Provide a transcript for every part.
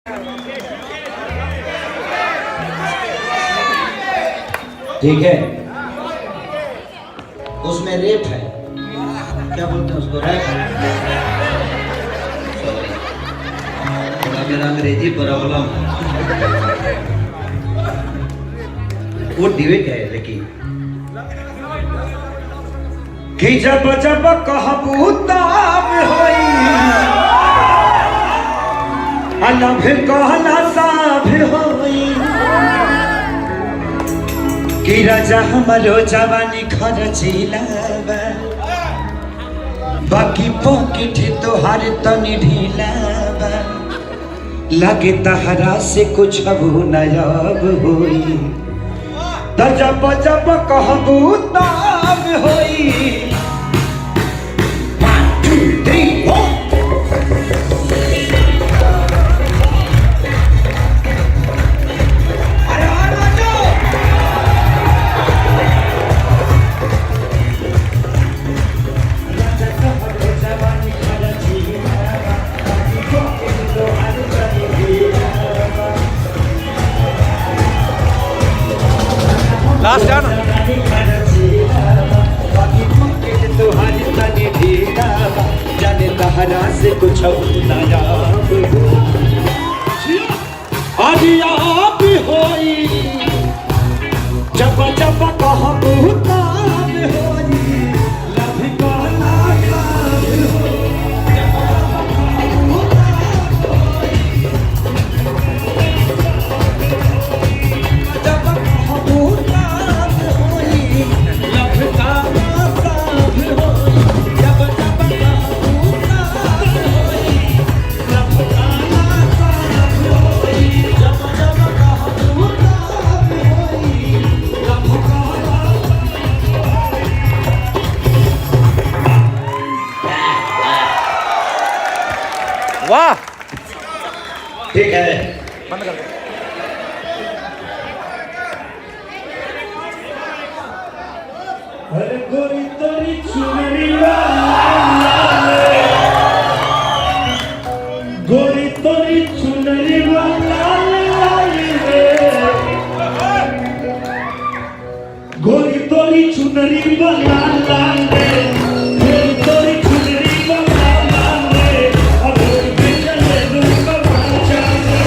ठीक है, उसमें रेप है, क्या बोलते हैं उसको, रैप है। मेरा अंग्रेजी प्रॉब्लम, वो डिबेट है। लेकिन कि जब जब कहबू तब होई, अलभ कहला साभ होई, कि राजा हमारो जवानी खर्चीला बाकी पॉकेट तोहार तनी ढीला लगे तहरा से कुछ अब नयाब होई, तो जब जब कहबू तब होई। 1 2 3 4 लास्ट है ना, जाने तहरा से कुछ नायाब आज आप होई, जब जब कहबू तब होई, लभ कहला साभ होई, जब कहबू तब होई, लभ कहला साभ होई, जब जब कहबू तब होई, लभ कहला साभ होई, जब जब कहबू तब होई, लभ कहला। वाह, ठीक है, बंद कर दो। हर गोरी तोरी चुनरी वाला गोरी तोरी चुनरी वाला गोरी तोरी चुनरी वाला गोरी तोरी चुनरी वाला अब गोरी चले दूर का चाले,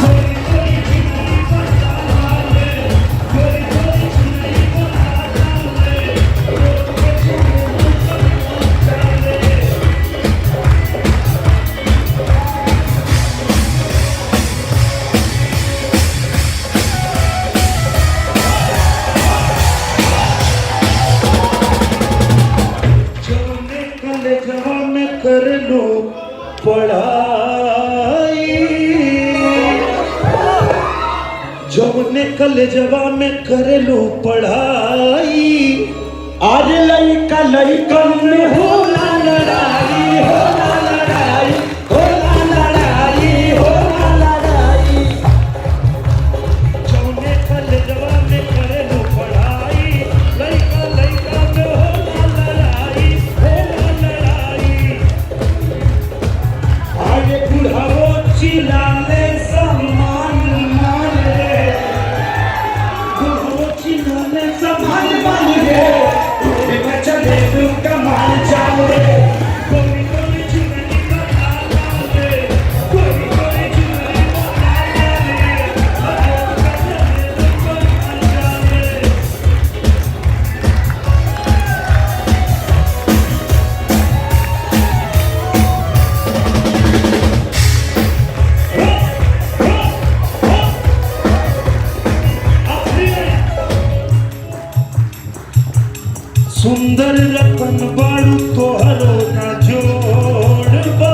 गोरी तोरी चुनरी वाला गोरी तोरी चुनरी कर लो पढ़ाई, जब निकल जवा में कर लो पढ़ाई, आज लइका लइका में होला लड़ाई, होला लड़ाई, होला लड़ाई, होला लड़ाई, जब निकल जवा में कर लो पढ़ाई, लइका लइका में होला लड़ाई, होला लड़ाई। आगे बुढ़ाओ चिल्लाने सम्मान मांगे, बुढ़ाओ चिल्लाने सम्मान मांगे, मैं चले दूँ कमाल जाऊँ, कोई कोई चुनरी बना ले, कोई कोई चुनरी बना ले, सुंदर रतन बाड़ू तोहरो ना जोड़बा,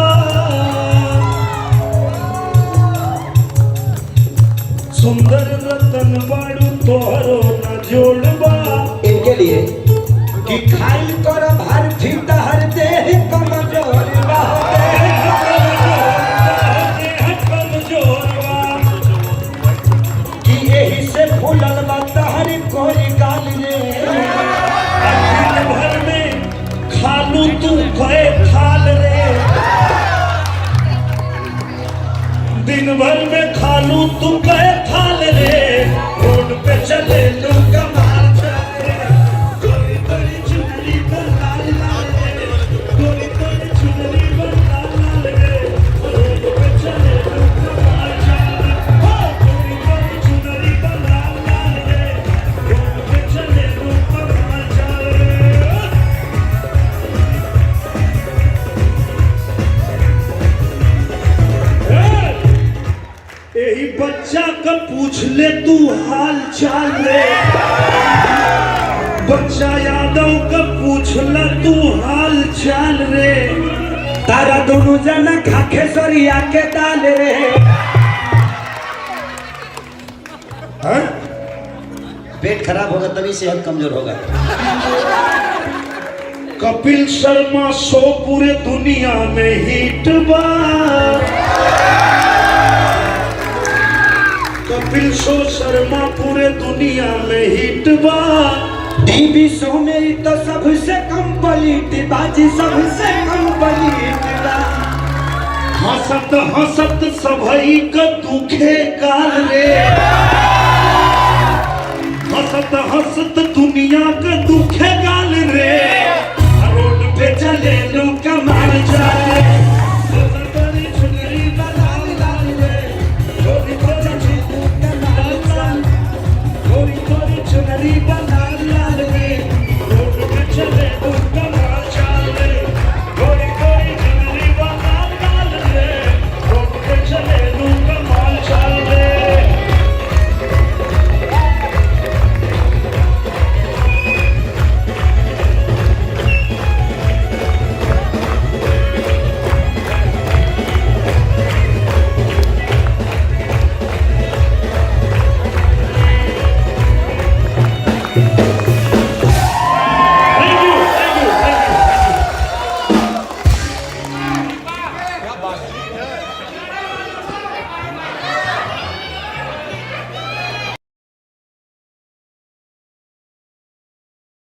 सुंदर रतन बाड़ू तोहरो ना जोड़बा, इनके लिए कि खाइल कर भर फिट हर देह कमजोरबा, कि यही से फूलल बा तहरी कोई गाल रे, भर में खालू तू खाए खाल रे, दिन भर में खालू तू कहे थाल रे रोड पे चले लू कमाल चले गोरी गोरी चुनरी पर लाल लाल रे गोरी गोरी चुनरी पर लाल लाल रे रोड पे चले लू कमाल चले हो गोरी गोरी चुनरी पर लाल लाल रे रोड पे चले लू कमाल चले यही बच्चा का पूछ ले तू हाल चाल रे बच्चा यादव का पूछ ले तू हाल चाल रे तारा दोनों जना खाके सरिया के डाल रे हाँ? पेट खराब होगा तभी सेहत कमजोर होगा। कपिल शर्मा शो पूरे दुनिया में हिट बा कपिल शो शर्मा पूरे दुनिया में हिट बा टीवी शो में ही तो सबसे कंप्लीट बाजी सबसे कंप्लीट बा हंसत हंसत सबई का दुखे काल रे हंसत हंसत दुनिया का दुखे गाल रे रोड पे चले लो कमाल जाले गोरी चुनरी लाल लाल रे गोरी गोरी चुनरी लाल लाल रे रोड पे चले लो कमाल जाले गोरी गोरी चुनरी लाल लाल रे रोड पे चले लो कमाल जाले